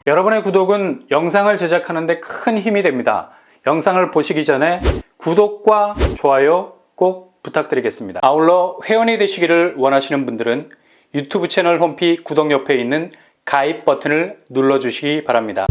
여러분의 구독은 영상을 제작하는 데 큰 힘이 됩니다. 영상을 보시기 전에 구독과 좋아요 꼭 부탁드리겠습니다. 아울러 회원이 되시기를 원하시는 분들은 유튜브 채널 홈피 구독 옆에 있는 가입 버튼을 눌러주시기 바랍니다.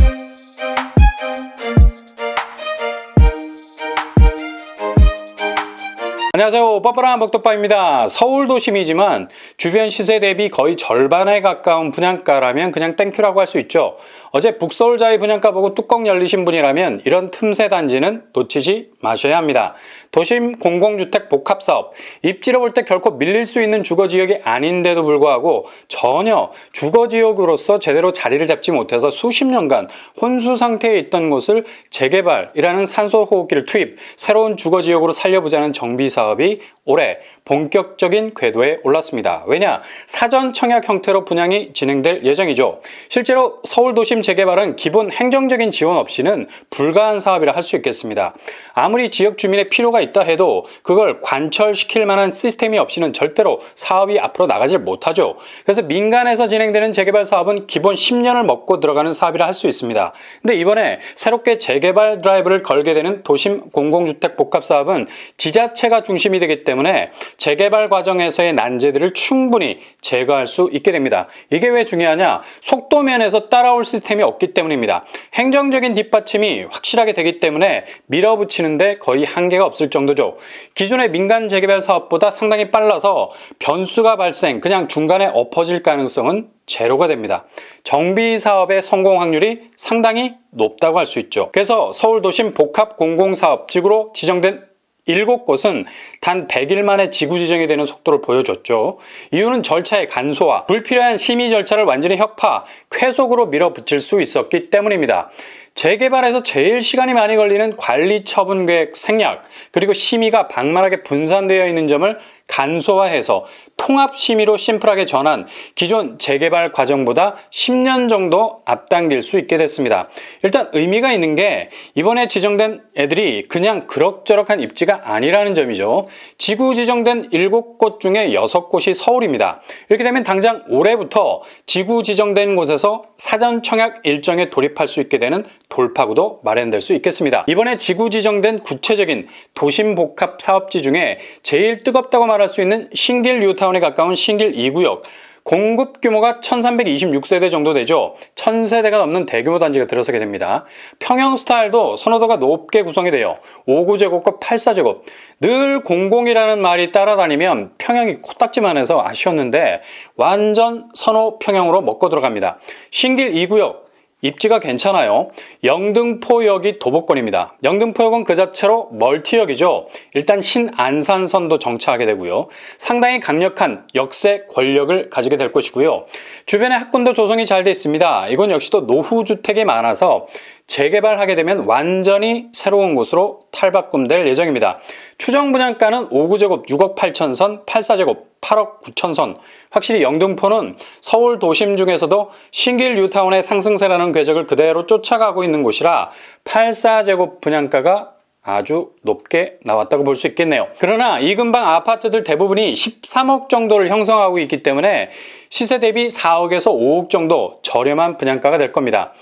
안녕하세요, 뻔뻔한 복덕바입니다. 서울 도심이지만 주변 시세 대비 거의 절반에 가까운 분양가라면 그냥 땡큐라고 할 수 있죠. 어제 북서울자이 분양가 보고 뚜껑 열리신 분이라면 이런 틈새 단지는 놓치지 마셔야 합니다. 도심 공공주택 복합사업, 입지로 볼 때 결코 밀릴 수 있는 주거지역이 아닌데도 불구하고 전혀 주거지역으로서 제대로 자리를 잡지 못해서 수십 년간 혼수 상태에 있던 곳을 재개발이라는 산소호흡기를 투입, 새로운 주거지역으로 살려보자는 정비사업이 올해 본격적인 궤도에 올랐습니다. 왜냐? 사전 청약 형태로 분양이 진행될 예정이죠. 실제로 서울도심 재개발은 기본 행정적인 지원 없이는 불가한 사업이라 할 수 있겠습니다. 아무리 지역 주민의 필요가 있다 해도 그걸 관철시킬 만한 시스템이 없이는 절대로 사업이 앞으로 나가질 못하죠. 그래서 민간에서 진행되는 재개발 사업은 기본 10년을 먹고 들어가는 사업이라 할 수 있습니다. 근데 이번에 새롭게 재개발 드라이브를 걸게 되는 도심 공공주택 복합사업은 지자체가 중심이 되기 때문에 재개발 과정에서의 난제들을 충분히 제거할 수 있게 됩니다. 이게 왜 중요하냐? 속도면에서 따라올 시스템이 없기 때문입니다. 행정적인 뒷받침이 확실하게 되기 때문에 밀어붙이는데 거의 한계가 없을 정도죠. 기존의 민간 재개발 사업보다 상당히 빨라서 변수가 발생, 그냥 중간에 엎어질 가능성은 제로가 됩니다. 정비 사업의 성공 확률이 상당히 높다고 할 수 있죠. 그래서 서울도심 복합 공공사업지구로 지정된 7곳은 단 100일 만에 지구 지정이 되는 속도를 보여줬죠. 이유는 절차의 간소화, 불필요한 심의 절차를 완전히 혁파, 쾌속으로 밀어붙일 수 있었기 때문입니다. 재개발에서 제일 시간이 많이 걸리는 관리 처분 계획 생략, 그리고 심의가 방만하게 분산되어 있는 점을 간소화해서 통합심의로 심플하게 전환, 기존 재개발 과정보다 10년 정도 앞당길 수 있게 됐습니다. 일단 의미가 있는 게 이번에 지정된 애들이 그냥 그럭저럭한 입지가 아니라는 점이죠. 지구 지정된 7곳 중에 6곳이 서울입니다. 이렇게 되면 당장 올해부터 지구 지정된 곳에서 사전 청약 일정에 돌입할 수 있게 되는 돌파구도 마련될 수 있겠습니다. 이번에 지구 지정된 구체적인 도심 복합 사업지 중에 제일 뜨겁다고 말할 수 있는 신길 뉴타운에 가까운 신길 2구역, 공급 규모가 1326세대 정도 되죠. 1000세대가 넘는 대규모 단지가 들어서게 됩니다. 평형 스타일도 선호도가 높게 구성이 돼요. 5구제곱과 8사제곱. 늘 공공이라는 말이 따라다니면 평형이 코딱지만 해서 아쉬웠는데 완전 선호 평형으로 먹고 들어갑니다. 신길 2구역 입지가 괜찮아요. 영등포역이 도보권입니다. 영등포역은 그 자체로 멀티역이죠. 일단 신안산선도 정차하게 되고요. 상당히 강력한 역세 권력을 가지게 될 것이고요. 주변에 학군도 조성이 잘 돼 있습니다. 이건 역시도 노후주택이 많아서 재개발하게 되면 완전히 새로운 곳으로 탈바꿈될 예정입니다. 추정 분양가는 5구제곱 6억 8천선, 8사제곱 8억 9천선. 확실히 영등포는 서울 도심 중에서도 신길 뉴타운의 상승세라는 궤적을 그대로 쫓아가고 있는 곳이라 8사제곱 분양가가 아주 높게 나왔다고 볼 수 있겠네요. 그러나 이 근방 아파트들 대부분이 13억 정도를 형성하고 있기 때문에 시세 대비 4억에서 5억 정도 저렴한 분양가가 될 겁니다.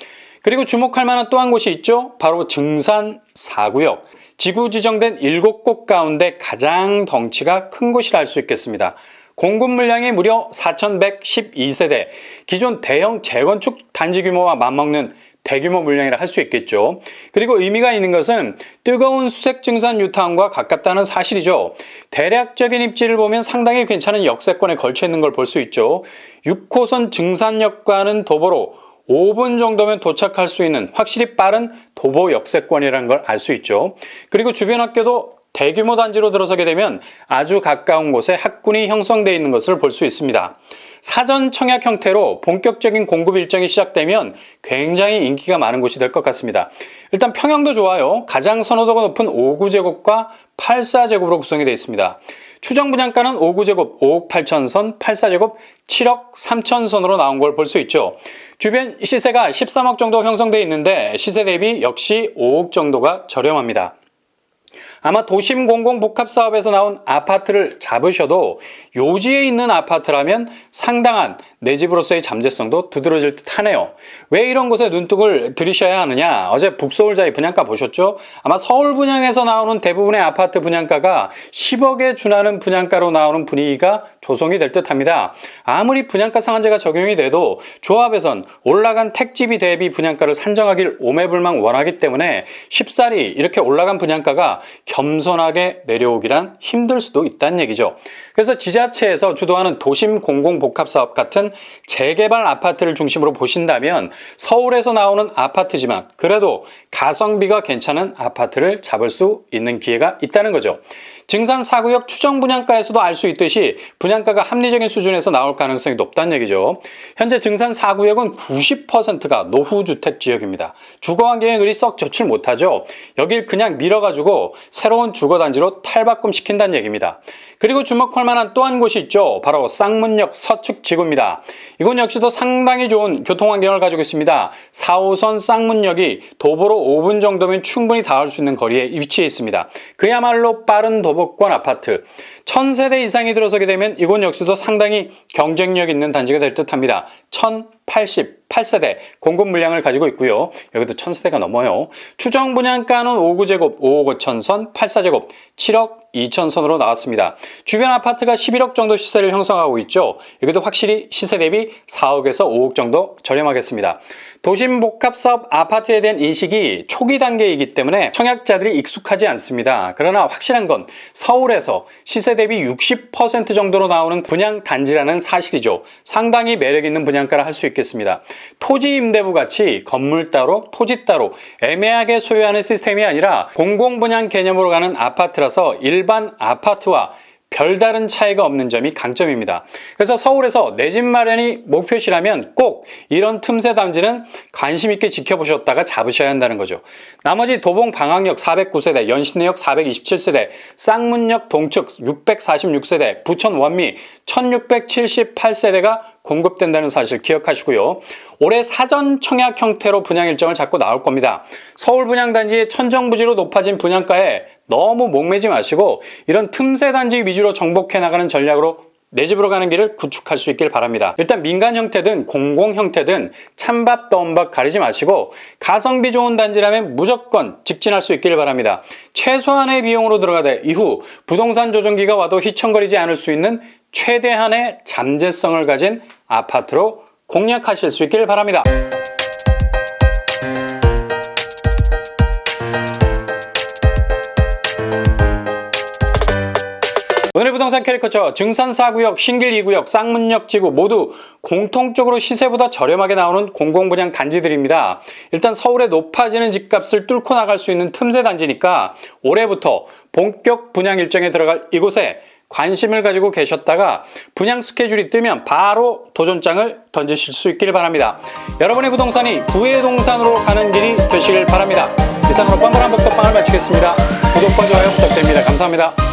그리고 주목할 만한 또 한 곳이 있죠. 바로 증산 4구역. 지구 지정된 7곳 가운데 가장 덩치가 큰 곳이라 할 수 있겠습니다. 공급 물량이 무려 4112세대, 기존 대형 재건축 단지 규모와 맞먹는 대규모 물량이라 할 수 있겠죠. 그리고 의미가 있는 것은 뜨거운 수색 증산 뉴타운과 가깝다는 사실이죠. 대략적인 입지를 보면 상당히 괜찮은 역세권에 걸쳐 있는 걸 볼 수 있죠. 6호선 증산역과는 도보로 5분 정도면 도착할 수 있는 확실히 빠른 도보 역세권이라는 걸 알 수 있죠. 그리고 주변 학교도 대규모 단지로 들어서게 되면 아주 가까운 곳에 학군이 형성되어 있는 것을 볼 수 있습니다. 사전 청약 형태로 본격적인 공급 일정이 시작되면 굉장히 인기가 많은 곳이 될 것 같습니다. 일단 평형도 좋아요. 가장 선호도가 높은 5구제곱과 8사제곱으로 구성이 되어 있습니다. 추정 분양가는 5구제곱 5억 8천선, 8사제곱 7억 3천선으로 나온 걸 볼 수 있죠. 주변 시세가 13억 정도 형성되어 있는데 시세 대비 역시 5억 정도가 저렴합니다. 아마 도심 공공 복합 사업에서 나온 아파트를 잡으셔도 요지에 있는 아파트라면 상당한 내 집으로서의 잠재성도 두드러질 듯 하네요. 왜 이런 곳에 눈독을 들이셔야 하느냐? 어제 북서울자의 분양가 보셨죠? 아마 서울 분양에서 나오는 대부분의 아파트 분양가가 10억에 준하는 분양가로 나오는 분위기가 조성이 될 듯합니다. 아무리 분양가 상한제가 적용이 돼도 조합에선 올라간 택지비 대비 분양가를 산정하길 오매불망 원하기 때문에 쉽사리 이렇게 올라간 분양가가 겸손하게 내려오기란 힘들 수도 있다는 얘기죠. 그래서 지자체에서 주도하는 도심 공공복합사업 같은 재개발 아파트를 중심으로 보신다면 서울에서 나오는 아파트지만 그래도 가성비가 괜찮은 아파트를 잡을 수 있는 기회가 있다는 거죠. 증산 4구역 추정 분양가에서도 알 수 있듯이 분양가가 합리적인 수준에서 나올 가능성이 높다는 얘기죠. 현재 증산 4구역은 90%가 노후주택 지역입니다. 주거환경에 그리 썩 좋지 못하죠. 여길 그냥 밀어가지고 새로운 주거단지로 탈바꿈시킨다는 얘기입니다. 그리고 주목할 만한 또 한 곳이 있죠. 바로 쌍문역 서측 지구입니다. 이곳 역시도 상당히 좋은 교통환경을 가지고 있습니다. 4호선 쌍문역이 도보로 5분 정도면 충분히 닿을 수 있는 거리에 위치해 있습니다. 그야말로 빠른 도보권 아파트. 1000세대 이상이 들어서게 되면 이곳 역시도 상당히 경쟁력 있는 단지가 될 듯합니다. 1088세대 공급 물량을 가지고 있고요. 여기도 1000세대가 넘어요. 추정 분양가는 5구제곱 5억 5천선 84제곱 7억 2천선으로 나왔습니다. 주변 아파트가 11억 정도 시세를 형성하고 있죠. 여기도 확실히 시세 대비 4억에서 5억 정도 저렴하겠습니다. 도심복합사업 아파트에 대한 인식이 초기 단계이기 때문에 청약자들이 익숙하지 않습니다. 그러나 확실한 건 서울에서 시세 대비 60% 정도로 나오는 분양 단지라는 사실이죠. 상당히 매력 있는 분양가를 할 수 있겠습니다. 토지 임대부 같이 건물 따로 토지 따로 애매하게 소유하는 시스템이 아니라 공공분양 개념으로 가는 아파트라서 일반 아파트와 별다른 차이가 없는 점이 강점입니다. 그래서 서울에서 내 집 마련이 목표시라면 꼭 이런 틈새 단지는 관심 있게 지켜보셨다가 잡으셔야 한다는 거죠. 나머지 도봉 방학역 409세대, 연신내역 427세대, 쌍문역 동측 646세대, 부천 원미 1678세대가 공급된다는 사실 기억하시고요. 올해 사전 청약 형태로 분양 일정을 잡고 나올 겁니다. 서울 분양단지의 천정부지로 높아진 분양가에 너무 목매지 마시고 이런 틈새 단지 위주로 정복해 나가는 전략으로 내 집으로 가는 길을 구축할 수 있길 바랍니다. 일단 민간 형태든 공공 형태든 찬밥 더운밥 가리지 마시고 가성비 좋은 단지라면 무조건 직진할 수 있길 바랍니다. 최소한의 비용으로 들어가되 이후 부동산 조정기가 와도 휘청거리지 않을 수 있는 최대한의 잠재성을 가진 아파트로 공략하실 수 있길 바랍니다. 오늘의 부동산 캐리커처 증산 4구역, 신길 2구역, 쌍문역 지구 모두 공통적으로 시세보다 저렴하게 나오는 공공분양 단지들입니다. 일단 서울의 높아지는 집값을 뚫고 나갈 수 있는 틈새 단지니까 올해부터 본격 분양 일정에 들어갈 이곳에 관심을 가지고 계셨다가 분양 스케줄이 뜨면 바로 도전장을 던지실 수 있길 바랍니다. 여러분의 부동산이 부의 동산으로 가는 길이 되시길 바랍니다. 이상으로 뻔뻔한 복덕방을 마치겠습니다. 구독과 좋아요 부탁드립니다. 감사합니다.